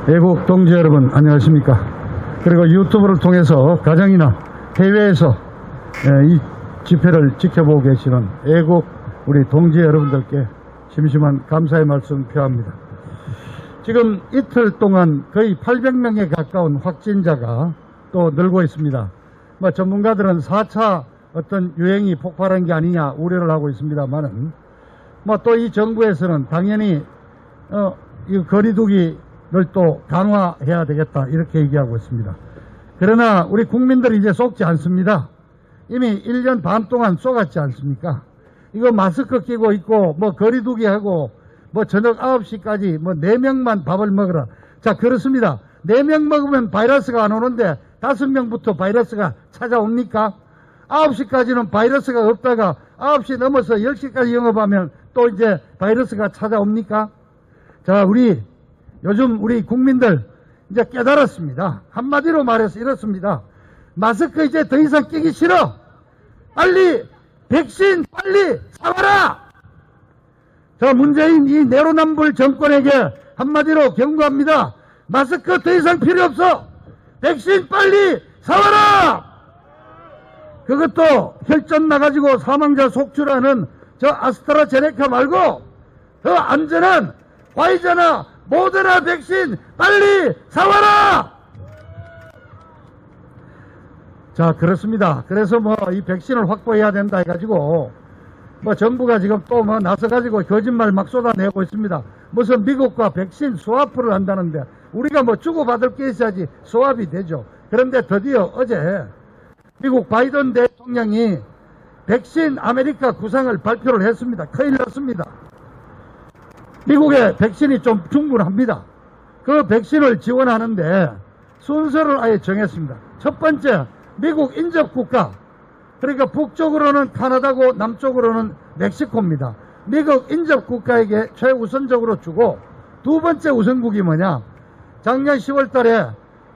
애국 동지 여러분 안녕하십니까. 그리고 유튜브를 통해서 가정이나 해외에서 이 집회를 지켜보고 계시는 애국 우리 동지 여러분들께 심심한 감사의 말씀 표합니다. 지금 이틀 동안 거의 800명에 가까운 확진자가 또 늘고 있습니다. 전문가들은 4차 어떤 유행이 폭발한 게 아니냐 우려를 하고 있습니다만은 또 이 정부에서는 당연히 이 거리두기를 또 강화해야 되겠다 이렇게 얘기하고 있습니다. 그러나 우리 국민들이 이제 속지 않습니다. 이미 1년 반 동안 쏘갔지 않습니까? 이거 마스크 끼고 있고 거리두기 하고 저녁 9시까지 4명만 밥을 먹으라. 자, 그렇습니다. 4명 먹으면 바이러스가 안 오는데 5명부터 바이러스가 찾아옵니까? 9시까지는 바이러스가 없다가 9시 넘어서 10시까지 영업하면 또 이제 바이러스가 찾아옵니까? 자, 요즘 우리 국민들 이제 깨달았습니다. 한마디로 말해서 이렇습니다. 마스크 이제 더 이상 끼기 싫어. 빨리 백신 빨리 사와라. 자, 문재인 이 내로남불 정권에게 한마디로 경고합니다. 마스크 더 이상 필요 없어. 백신 빨리 사와라. 그것도 혈전 나가지고 사망자 속출하는 저 아스트라제네카 말고 더 안전한 화이자나 모더나 백신 빨리 사와라. 자, 그렇습니다. 그래서 이 백신을 확보해야 된다 해가지고 정부가 지금 또 나서가지고 거짓말 막 쏟아내고 있습니다. 무슨 미국과 백신 스와프를 한다는데 우리가 주고받을 게 있어야지 스왑이 되죠. 그런데 드디어 어제 미국 바이든 대통령이 백신 아메리카 구상을 발표를 했습니다. 큰일 났습니다. 미국의 백신이 좀 충분합니다. 그 백신을 지원하는데 순서를 아예 정했습니다. 첫 번째, 미국 인접국가. 그러니까 북쪽으로는 카나다고 남쪽으로는 멕시코입니다. 미국 인접국가에게 최우선적으로 주고, 두 번째 우선국이 뭐냐? 작년 10월 달에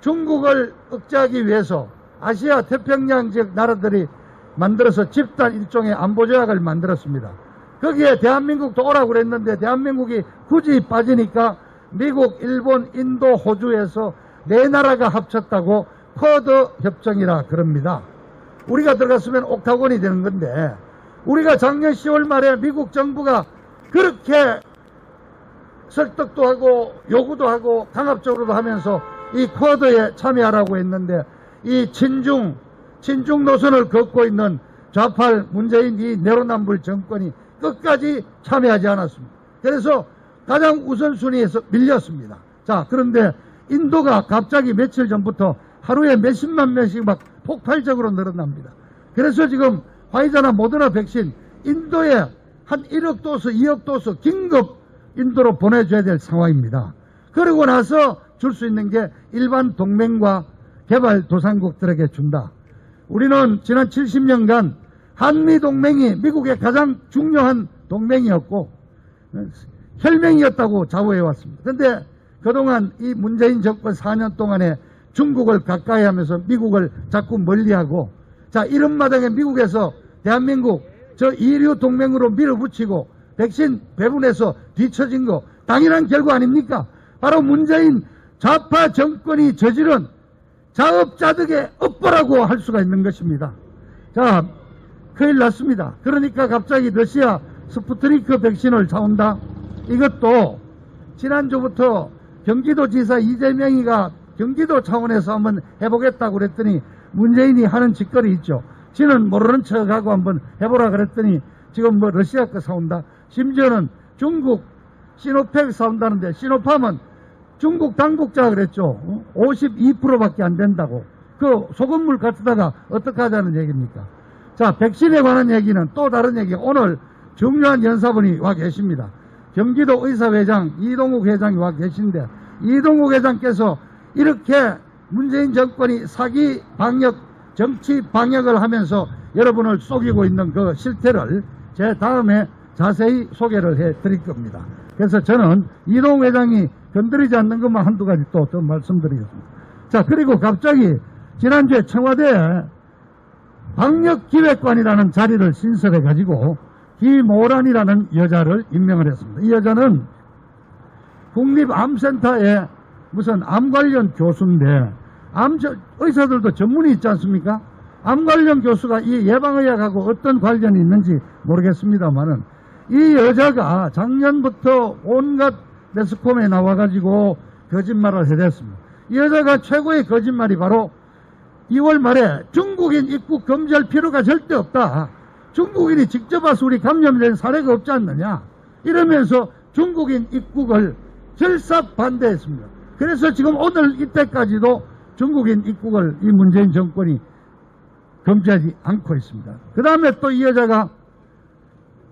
중국을 억제하기 위해서 아시아 태평양 지역 나라들이 만들어서 집단 일종의 안보조약을 만들었습니다. 거기에 대한민국도 오라고 그랬는데 대한민국이 굳이 빠지니까 미국, 일본, 인도, 호주에서 4나라가 합쳤다고 쿼드 협정이라 그럽니다. 우리가 들어갔으면 옥타곤이 되는 건데 우리가 작년 10월 말에 미국 정부가 그렇게 설득도 하고 요구도 하고 강압적으로도 하면서 이 쿼드에 참여하라고 했는데 이 친중 노선을 걷고 있는 좌팔 문재인 이 내로남불 정권이 끝까지 참여하지 않았습니다. 그래서 가장 우선순위에서 밀렸습니다. 자, 그런데 인도가 갑자기 며칠 전부터 하루에 몇십만 명씩 막 폭발적으로 늘어납니다. 그래서 지금 화이자나 모더나 백신 인도에 한 1억 도수, 2억 도수 긴급 인도로 보내줘야 될 상황입니다. 그러고 나서 줄 수 있는 게 일반 동맹과 개발도상국들에게 준다. 우리는 지난 70년간 한미동맹이 미국의 가장 중요한 동맹이었고 혈맹이었다고 자부해왔습니다. 그런데 그동안 이 문재인 정권 4년 동안에 중국을 가까이 하면서 미국을 자꾸 멀리하고, 자, 이런 마당에 미국에서 대한민국 저 이류 동맹으로 밀어붙이고 백신 배분해서 뒤처진 거 당연한 결과 아닙니까? 바로 문재인 좌파 정권이 저지른 자업자득의 업보라고 할 수가 있는 것입니다. 자, 큰일 났습니다. 그러니까 갑자기 러시아 스푸트니크 백신을 사온다. 이것도 지난주부터 경기도지사 이재명이가 경기도 차원에서 한번 해보겠다고 그랬더니 문재인이 하는 짓거리 있죠. 지는 모르는 척하고 한번 해보라 그랬더니 지금 러시아 거 사온다. 심지어는 중국 시노팩 사온다는데 시노팜은 중국 당국자가 그랬죠. 52%밖에 안 된다고. 그 소금물 갖다가 어떻게 하자는 얘기입니까? 자, 백신에 관한 얘기는 또 다른 얘기. 오늘 중요한 연사분이 와 계십니다. 경기도 의사회장 이동욱 회장이 와 계신데 이동욱 회장께서 이렇게 문재인 정권이 사기 방역, 정치 방역을 하면서 여러분을 속이고 있는 그 실태를 제 다음에 자세히 소개를 해드릴 겁니다. 그래서 저는 이동욱 회장이 건드리지 않는 것만 한두 가지 또 말씀드리겠습니다. 자, 그리고 갑자기 지난주에 청와대에 방역기획관이라는 자리를 신설해가지고 김오란이라는 여자를 임명을 했습니다. 이 여자는 국립암센터에 무슨 암 관련 교수인데, 의사들도 전문이 있지 않습니까? 암 관련 교수가 이 예방의학하고 어떤 관련이 있는지 모르겠습니다만은, 이 여자가 작년부터 온갖 매스컴에 나와가지고 거짓말을 해댔습니다. 이 여자가 최고의 거짓말이 바로 2월 말에 중국인 입국 금지할 필요가 절대 없다. 중국인이 직접 와서 우리 감염된 사례가 없지 않느냐. 이러면서 중국인 입국을 절삭 반대했습니다. 그래서 지금 오늘 이때까지도 중국인 입국을 이 문재인 정권이 금지하지 않고 있습니다. 그 다음에 또 이 여자가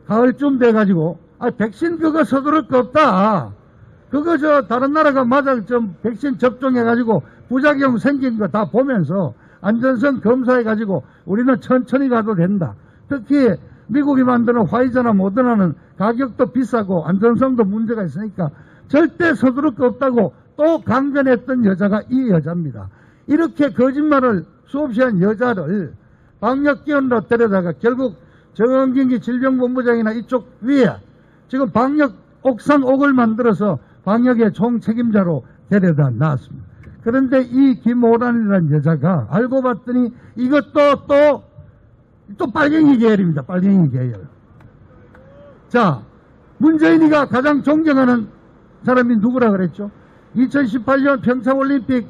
가을쯤 돼가지고 백신 그거 서두를 거 없다. 그거 다른 나라가 좀 백신 접종해가지고 부작용 생긴 거 다 보면서 안전성 검사해가지고 우리는 천천히 가도 된다. 특히 미국이 만드는 화이자나 모더나는 가격도 비싸고 안전성도 문제가 있으니까 절대 서두를 거 없다고 또 강변했던 여자가 이 여자입니다. 이렇게 거짓말을 수없이 한 여자를 방역기원으로 데려다가 결국 정은경기 질병본부장이나 이쪽 위에 지금 방역 옥상옥을 만들어서 방역의 총책임자로 데려다 놨습니다. 그런데 이 김오란이라는 여자가 알고 봤더니 이것도 또 빨갱이 계열입니다. 빨갱이 계열. 자, 문재인이가 가장 존경하는 사람이 누구라 그랬죠? 2018년 평창올림픽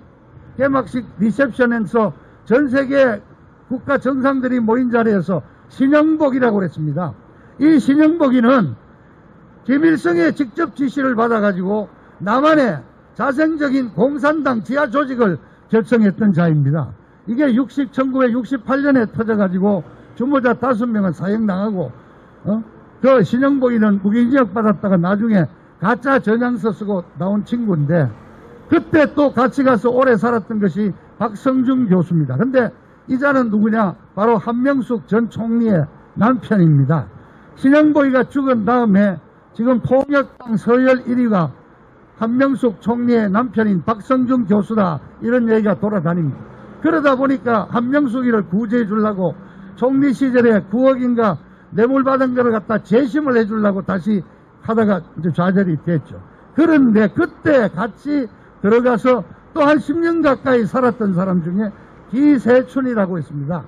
개막식 리셉션에서 전 세계 국가 정상들이 모인 자리에서 신영복이라고 그랬습니다. 이 신영복이는 김일성의 직접 지시를 받아가지고 남한의 자생적인 공산당 지하 조직을 결성했던 자입니다. 이게 1968년에 터져가지고 주모자 5명은 사형당하고 그 신영복이는 무기징역 받았다가 나중에 가짜 전향서 쓰고 나온 친구인데 그때 또 같이 가서 오래 살았던 것이 박성중 교수입니다. 근데 이 자는 누구냐? 바로 한명숙 전 총리의 남편입니다. 신영복이가 죽은 다음에 지금 통역당 서열 1위가 한명숙 총리의 남편인 박성중 교수다 이런 얘기가 돌아다닙니다. 그러다 보니까 한명숙이를 구제해 주려고 총리 시절에 9억인가 뇌물 받은 거를 갖다 재심을 해 주려고 다시 하다가 이제 좌절이 됐죠. 그런데 그때 같이 들어가서 또 한 10년 가까이 살았던 사람 중에 기세춘이라고 있습니다.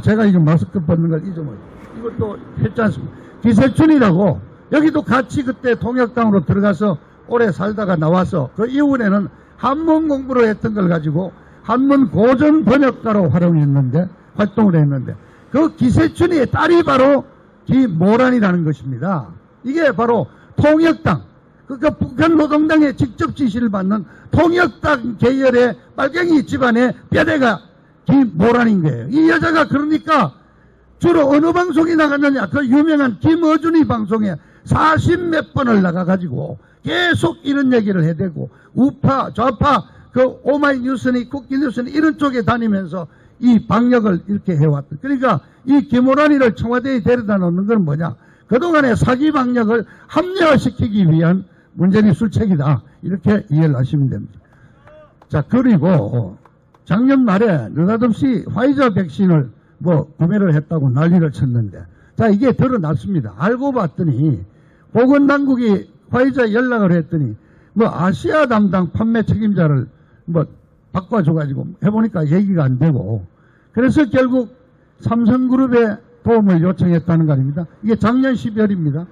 제가 이거 마스크 벗는 걸 잊어버렸어요. 이것도 했지 않습니까? 기세춘이라고 여기도 같이 그때 통역당으로 들어가서 오래 살다가 나와서 그 이후에는 한문 공부를 했던 걸 가지고 한문 고전 번역가로 활동을 했는데 그 기세춘이의 딸이 바로 김모란이라는 것입니다. 이게 바로 통역당, 그러니까 북한 노동당의 직접 지시를 받는 통역당 계열의 빨갱이 집안의 뼈대가 김모란인 거예요. 이 여자가 그러니까 주로 어느 방송이 나갔느냐? 그 유명한 김어준이 방송에 40몇 번을 나가가지고 계속 이런 얘기를 해대고 우파 좌파 그 오마이뉴스니 국기뉴스니 이런 쪽에 다니면서 이 방역을 이렇게 해왔다. 그러니까 이 김오란이를 청와대에 데려다 놓는 건 뭐냐? 그동안의 사기 방역을 합리화시키기 위한 문재인의 술책이다. 이렇게 이해를 하시면 됩니다. 자, 그리고 작년 말에 느닷없이 화이자 백신을 구매를 했다고 난리를 쳤는데, 자, 이게 드러났습니다. 알고 봤더니 보건당국이 화이자 연락을 했더니 아시아 담당 판매 책임자를 바꿔줘가지고 해보니까 얘기가 안 되고, 그래서 결국 삼성그룹에 도움을 요청했다는 거 아닙니다. 이게 작년 12월입니다.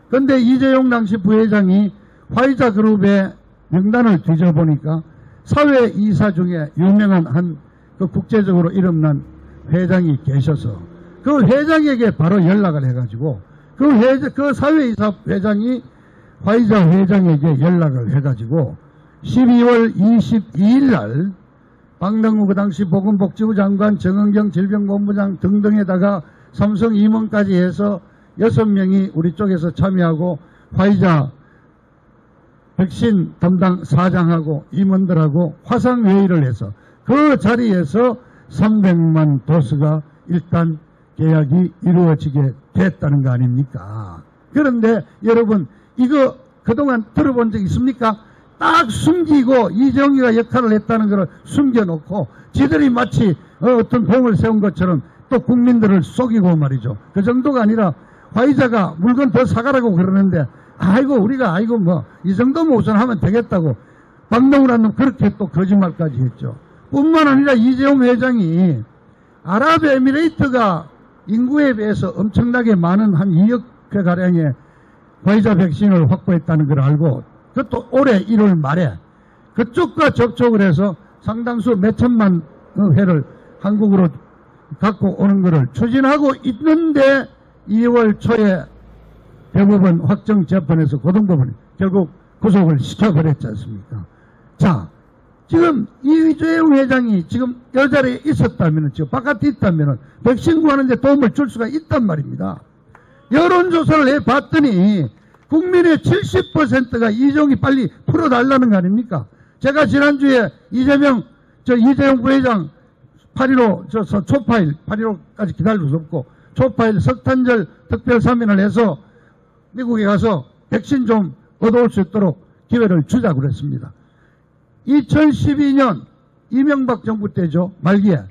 그런데 이재용 당시 부회장이 화이자그룹의 명단을 뒤져보니까 사회이사 중에 유명한 그 국제적으로 이름난 회장이 계셔서 그 회장에게 바로 연락을 해가지고 그 사회이사 회장이 화이자 회장에게 연락을 해가지고 12월 22일 날 박능우 그 당시 보건복지부 장관, 정은경 질병본부장 등등에다가 삼성 임원까지 해서 6명이 우리 쪽에서 참여하고 화이자 백신 담당 사장하고 임원들하고 화상회의를 해서 그 자리에서 300만 도스가 일단 계약이 이루어지게 됐다는 거 아닙니까? 그런데 여러분 이거 그동안 들어본 적 있습니까? 딱 숨기고 이정희가 역할을 했다는 것을 숨겨놓고 지들이 마치 어떤 공을 세운 것처럼 또 국민들을 속이고 말이죠. 그 정도가 아니라 화이자가 물건 더 사가라고 그러는데 우리가 이 정도면 우선 하면 되겠다고 박노후라는 놈 그렇게 또 거짓말까지 했죠. 뿐만 아니라 이재용 회장이 아랍에미레이트가 인구에 비해서 엄청나게 많은 한 2억 회가량의 화이자 백신을 확보했다는 걸 알고 그것도 올해 1월 말에 그쪽과 접촉을 해서 상당수 몇 천만 회를 한국으로 갖고 오는 것을 추진하고 있는데 2월 초에 대법원 확정 재판에서 고등법원이 결국 구속을 시켜버렸지 않습니까? 자, 지금 이재용 회장이 지금 이 자리에 있었다면, 지금 바깥에 있다면 백신 구하는 데 도움을 줄 수가 있단 말입니다. 여론조사를 해봤더니 국민의 70%가 이재용이 빨리 풀어달라는 거 아닙니까? 제가 지난주에 이재용 부회장 8.15 초파일, 8.15까지 기다릴 수 없고 초파일 석탄절 특별 사면을 해서 미국에 가서 백신 좀 얻어올 수 있도록 기회를 주자고 그랬습니다. 2012년 이명박 정부 때죠. 말기에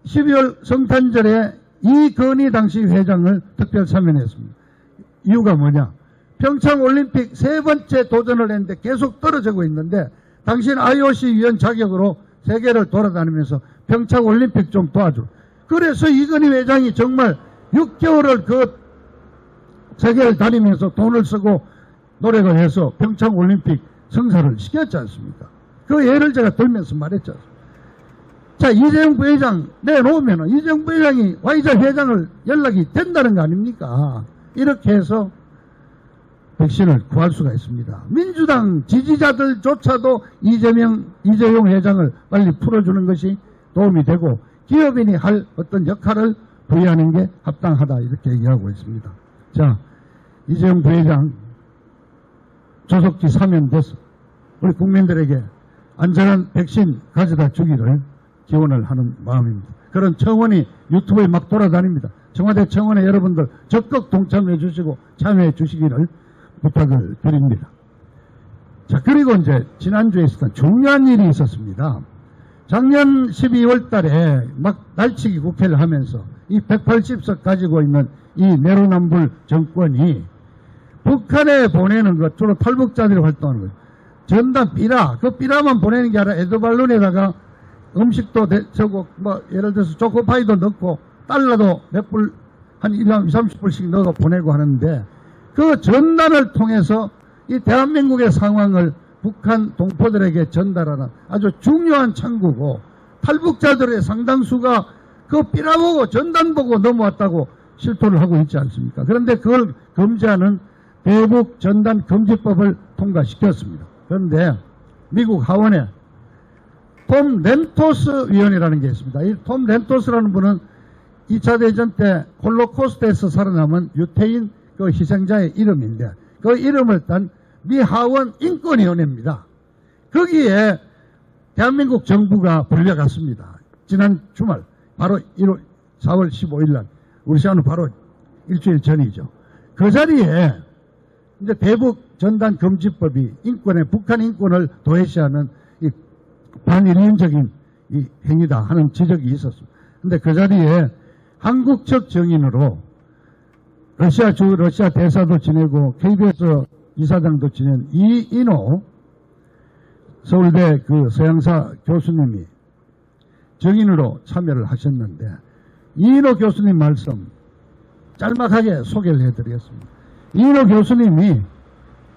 12월 성탄절에 이건희 당시 회장을 특별 사면했습니다. 이유가 뭐냐? 평창올림픽 3번째 도전을 했는데 계속 떨어지고 있는데 당신 IOC 위원 자격으로 세계를 돌아다니면서 평창올림픽 좀 도와줘. 그래서 이건희 회장이 정말 6개월을 그 세계를 다니면서 돈을 쓰고 노력을 해서 평창올림픽 성사를 시켰지 않습니까? 그 예를 제가 들면서 말했지 않습니까? 자, 이재용 부회장 내놓으면 이재용 부회장이 화이자 회장을 연락이 된다는 거 아닙니까? 이렇게 해서 백신을 구할 수가 있습니다. 민주당 지지자들조차도 이재용 회장을 빨리 풀어주는 것이 도움이 되고 기업인이 할 어떤 역할을 부여하는 게 합당하다 이렇게 얘기하고 있습니다. 자, 이재용 부회장 조속히 사면돼서 우리 국민들에게 안전한 백신 가져다 주기를 기원을 하는 마음입니다. 그런 청원이 유튜브에 막 돌아다닙니다. 청와대 청원에 여러분들 적극 동참해 주시고 참여해 주시기를 부탁을 드립니다. 자, 그리고 이제 지난주에 있었던 중요한 일이 있었습니다. 작년 12월 달에 막 날치기 국회를 하면서 이 180석 가지고 있는 이 내로남불 정권이 북한에 보내는 것, 주로 탈북자들이 활동하는 것, 전단 삐라, 그 삐라만 보내는 게 아니라 에드발론에다가 음식도 저거 뭐 예를 들어서 초코파이도 넣고 달러도 몇 불, 한 20, 30불씩 넣어 보내고 하는데 그 전단을 통해서 이 대한민국의 상황을 북한 동포들에게 전달하는 아주 중요한 창구고 탈북자들의 상당수가 그 삐라 보고 전단 보고 넘어왔다고 실토를 하고 있지 않습니까? 그런데 그걸 금지하는 대북 전단 금지법을 통과시켰습니다. 그런데 미국 하원에 톰 렌토스 위원이라는 게 있습니다. 이 톰 렌토스라는 분은 2차 대전 때 홀로코스트에서 살아남은 유태인 그 희생자의 이름인데 그 이름을 딴 미 하원 인권위원회입니다. 거기에 대한민국 정부가 불려갔습니다. 지난 주말 바로 4월 15일 날 우리 시간은 바로 일주일 전이죠. 그 자리에 이제 대북 전단 금지법이 북한 인권을 도외시하는 이 반인륜적인 이 행위다 하는 지적이 있었습니다. 그런데 그 자리에 한국 측 정인으로 러시아 대사도 지내고 KBS 이사장도 지낸 이인호 서울대 그 서양사 교수님이 정인으로 참여를 하셨는데 이인호 교수님 말씀 짤막하게 소개를 해드리겠습니다. 이인호 교수님이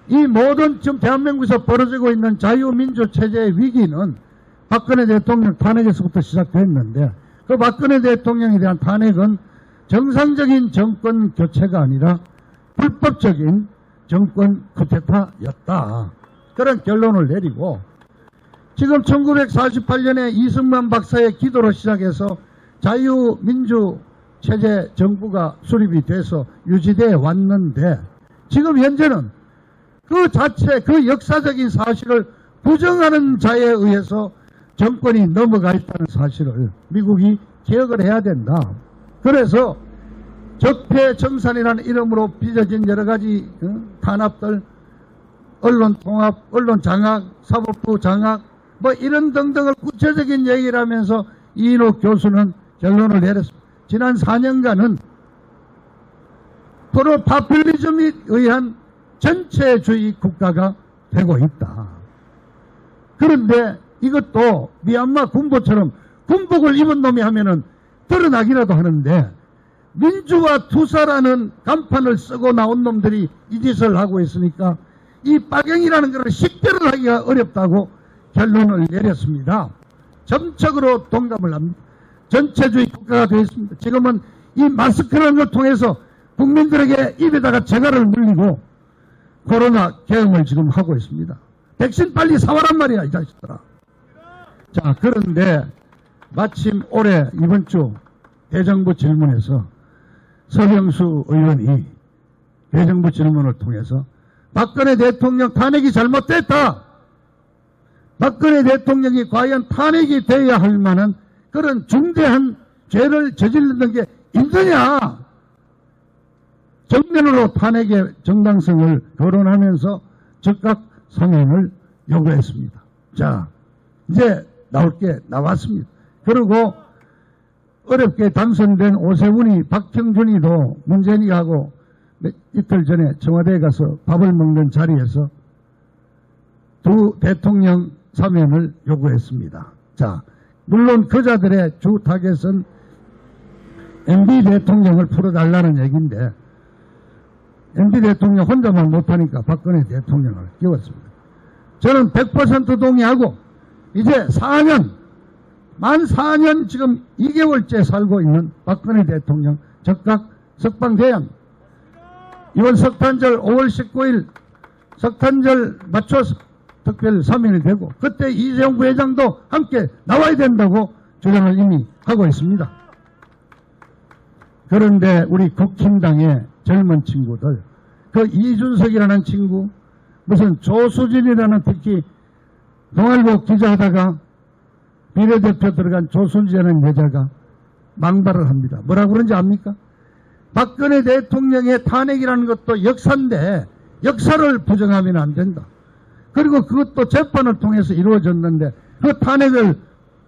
이 모든 지금 대한민국에서 벌어지고 있는 자유민주 체제의 위기는 박근혜 대통령 탄핵에서부터 시작됐는데 그 박근혜 대통령에 대한 탄핵은 정상적인 정권 교체가 아니라 불법적인 정권 쿠데타였다. 그런 결론을 내리고 지금 1948년에 이승만 박사의 기도로 시작해서 자유민주 체제 정부가 수립이 돼서 유지되어 왔는데 지금 현재는 그 자체 그 역사적인 사실을 부정하는 자에 의해서 정권이 넘어가 있다는 사실을 미국이 기억을 해야 된다. 그래서 적폐청산이라는 이름으로 빚어진 여러 가지 탄압들, 언론 통합, 언론 장악, 사법부 장악 뭐 이런 등등을 구체적인 얘기를 하면서 이인호 교수는 결론을 내렸습니다. 지난 4년간은 프로 파퓰리즘에 의한 전체주의 국가가 되고 있다. 그런데 이것도 미얀마 군보처럼 군복을 입은 놈이 하면은 드러나기라도 하는데 민주화 투사라는 간판을 쓰고 나온 놈들이 이 짓을 하고 있으니까 이 빠갱이라는 것을 식별을 하기가 어렵다고 결론을 내렸습니다. 점적으로 동감을 합니다. 전체주의 국가가 되어 있습니다. 지금은 이 마스크라는 걸 통해서 국민들에게 입에다가 재갈을 물리고 코로나 계엄을 지금 하고 있습니다. 백신 빨리 사와란 말이야, 이 자식들아. 자, 그런데 마침 올해 이번 주 대정부 질문에서 서병수 의원이 대정부 질문을 통해서 박근혜 대통령 탄핵이 잘못됐다. 박근혜 대통령이 과연 탄핵이 되어야 할 만한 그런 중대한 죄를 저지르는 게 있느냐. 정면으로 탄핵의 정당성을 거론하면서 즉각 상행을 요구했습니다. 자, 이제 나올 게 나왔습니다. 그리고 어렵게 당선된 오세훈이 박형준이도 문재인이하고 이틀 전에 청와대에 가서 밥을 먹는 자리에서 두 대통령 사면을 요구했습니다. 자, 물론 그자들의 주 타겟은 MB 대통령을 풀어달라는 얘기인데 MB 대통령 혼자만 못하니까 박근혜 대통령을 끼웠습니다. 저는 100% 동의하고 이제 4년 만 4년 지금 2개월째 살고 있는 박근혜 대통령 즉각 석방돼야 합니다. 이번 석탄절 5월 19일 석탄절 맞춰서 특별 사면이 되고 그때 이재용 부회장도 함께 나와야 된다고 주장을 이미 하고 있습니다. 그런데 우리 국힘당의 젊은 친구들, 그 이준석이라는 친구, 무슨 조수진이라는 특히 동아일보 기자하다가 비례대표 들어간 조순지라는 여자가 망발을 합니다. 뭐라고 그런지 압니까? 박근혜 대통령의 탄핵이라는 것도 역사인데 역사를 부정하면 안 된다. 그리고 그것도 재판을 통해서 이루어졌는데 그 탄핵을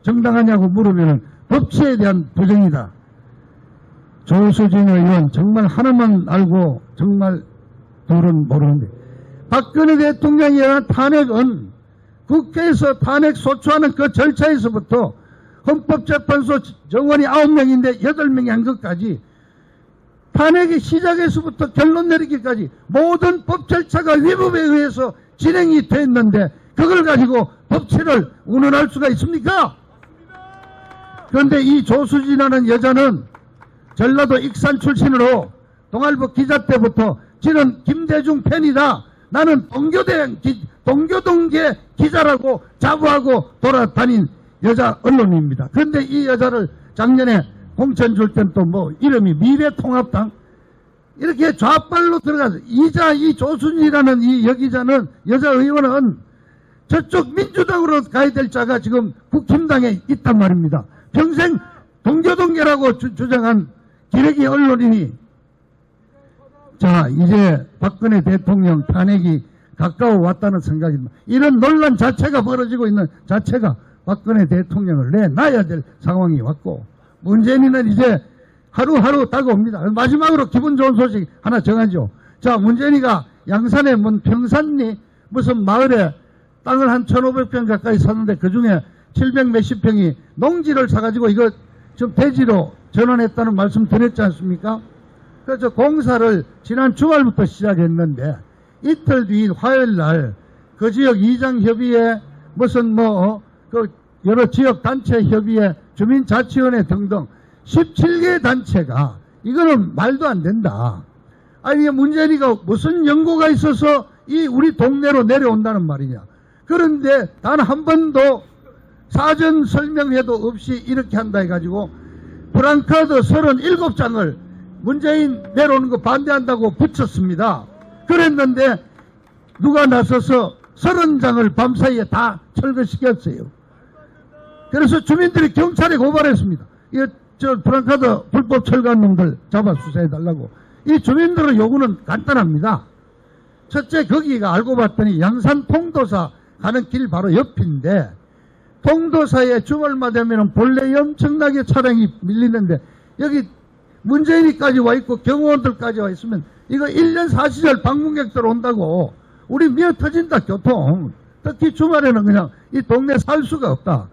정당하냐고 물으면 법치에 대한 부정이다. 조수진 의원 정말 하나만 알고 정말 둘은 모르는데 박근혜 대통령에 대한 탄핵은 국회에서 탄핵 소추하는 그 절차에서부터 헌법재판소 정원이 9명인데 8명이 한 것까지 탄핵의 시작에서부터 결론 내리기까지 모든 법 절차가 위법에 의해서 진행이 됐는데 그걸 가지고 법치를 운운할 수가 있습니까? 그런데 이 조수진이라는 여자는 전라도 익산 출신으로 동아일보 기자 때부터 지는 김대중 팬이다. 나는 동교동계 기자라고 자부하고 돌아다닌 여자 언론입니다. 그런데 이 여자를 작년에 공천 줄 땐 또 뭐 이름이 미래통합당 이렇게 좌빨로 들어가서 이 조순이라는 이 여기자는 여자 의원은 저쪽 민주당으로 가야 될 자가 지금 국힘당에 있단 말입니다. 평생 동교동계라고 주장한 기레기 언론인이 자 이제 박근혜 대통령 탄핵이 가까워 왔다는 생각입니다. 이런 논란 자체가 벌어지고 있는 자체가 박근혜 대통령을 내놔야 될 상황이 왔고 문재인은 이제 하루하루 다가옵니다. 마지막으로 기분 좋은 소식 하나 정하죠. 자, 문재인이가 양산에 평산리 무슨 마을에 땅을 한 1,500평 가까이 샀는데 그중에 700 몇십 평이 농지를 사가지고 이거 좀 대지로 전환했다는 말씀 드렸지 않습니까? 그래서 공사를 지난 주말부터 시작했는데 이틀 뒤인 화요일 날 그 지역 이장협의회 무슨 그 여러 지역 단체 협의회 주민자치위원회 등등 17개 단체가 이거는 말도 안 된다. 아니 문재인이가 무슨 연고가 있어서 이 우리 동네로 내려온다는 말이냐. 그런데 단 한 번도 사전 설명회도 없이 이렇게 한다 해가지고 프랑카드 37장을 문재인 내려오는 거 반대한다고 붙였습니다. 그랬는데 누가 나서서 30장을 밤사이에 다 철거시켰어요. 그래서 주민들이 경찰에 고발했습니다. 저 프랑카드 불법 철거한 놈들 잡아 수사해달라고. 이 주민들의 요구는 간단합니다. 첫째, 거기가 알고 봤더니 양산 통도사 가는 길 바로 옆인데 통도사에 주말만 되면 본래 엄청나게 차량이 밀리는데 여기 문재인이까지 와 있고 경호원들까지 와 있으면 이거 1년 사시절 방문객들 온다고 우리 미어 터진다 교통. 특히 주말에는 그냥 이 동네 살 수가 없다.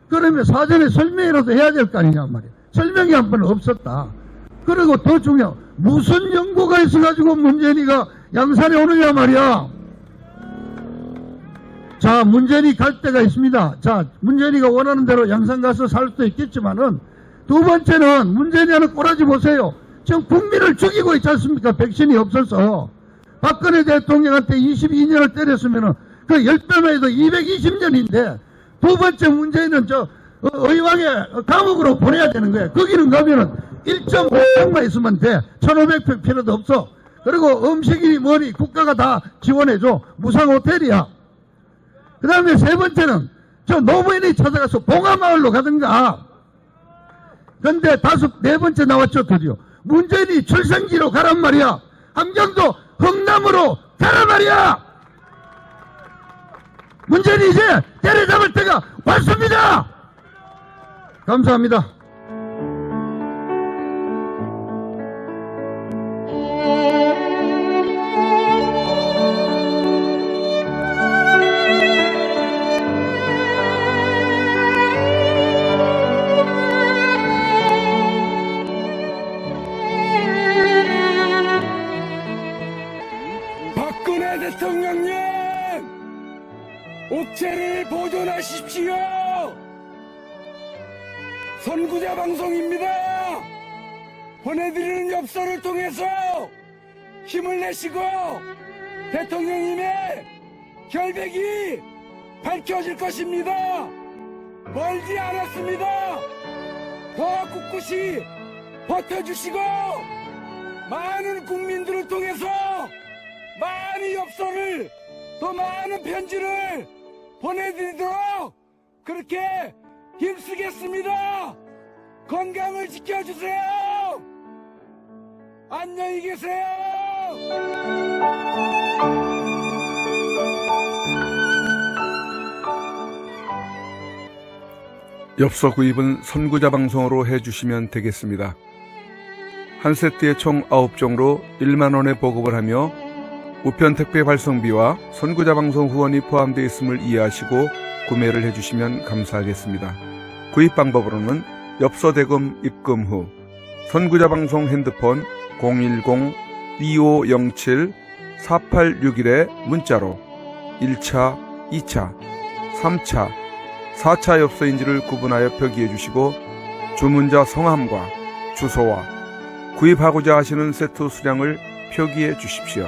그러면 사전에 설명이라도 해야 될 거 아니냐 말이야. 설명이 한 번 없었다. 그리고 더 중요한 무슨 연구가 있어가지고 문재인이가 양산에 오느냐 말이야. 자, 문재인이 갈 데가 있습니다. 자, 문재인이가 원하는 대로 양산 가서 살 수도 있겠지만은 두 번째는 문재인이하는 꼬라지 보세요. 지금 국민을 죽이고 있지 않습니까? 백신이 없어서. 박근혜 대통령한테 22년을 때렸으면은 그 10배만 해도 220년인데 두 번째 문재인은 의왕에 감옥으로 보내야 되는 거예요. 거기는 가면은 1.5평만 있으면 돼. 1,500평 필요도 없어. 그리고 음식이 뭐니 국가가 다 지원해줘. 무상 호텔이야. 그 다음에 세 번째는 저 노무현이 찾아가서 봉화마을로 가든가. 근데 네 번째 나왔죠, 드디어. 문재인이 출생지로 가란 말이야. 함경도 흥남으로 가란 말이야. 문재인이 이제 때려잡을 때가 왔습니다. 감사합니다. 박근혜 대통령님, 옥체를 보존하십시오. 선구자 방송입니다. 보내드리는 엽서를 통해서 힘을 내시고 대통령님의 결백이 밝혀질 것입니다. 멀지 않았습니다. 더 꿋꿋이 버텨주시고 많은 국민들을 통해서 많은 엽서를 더 많은 편지를 보내드리도록 그렇게 힘쓰겠습니다. 건강을 지켜주세요. 안녕히 계세요. 엽서 구입은 선구자 방송으로 해주시면 되겠습니다. 한 세트에 총 9종으로 1만원에 보급을 하며 우편 택배 발송비와 선구자 방송 후원이 포함되어 있음을 이해하시고 구매를 해주시면 감사하겠습니다. 구입 방법으로는 엽서 대금 입금 후 선구자 방송 핸드폰 010-2507-4861에 문자로 1차, 2차, 3차, 4차 엽서인지를 구분하여 표기해 주시고 주문자 성함과 주소와 구입하고자 하시는 세트 수량을 표기해 주십시오.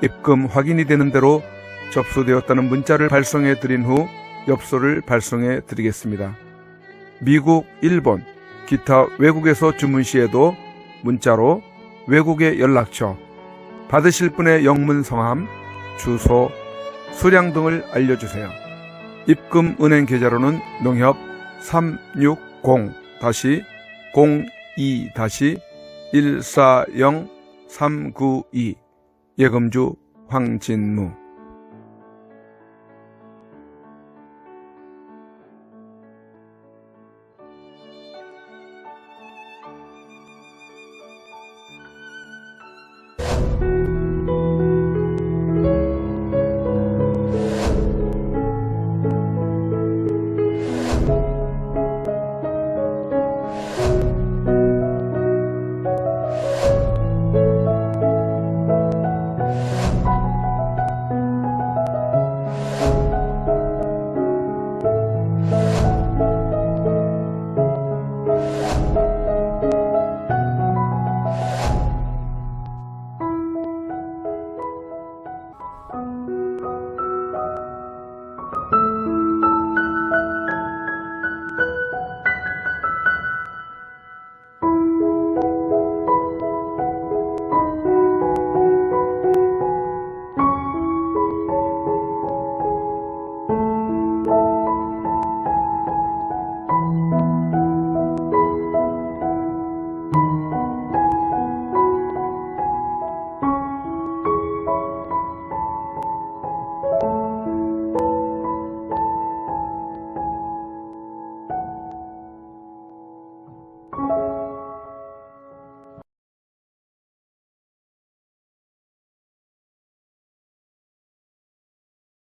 입금 확인이 되는 대로 접수되었다는 문자를 발송해 드린 후 엽서를 발송해 드리겠습니다. 미국, 일본, 기타 외국에서 주문 시에도 문자로 외국의 연락처, 받으실 분의 영문 성함, 주소, 수량 등을 알려주세요. 입금 은행 계좌로는 농협 360-02-140-392 예금주 황진무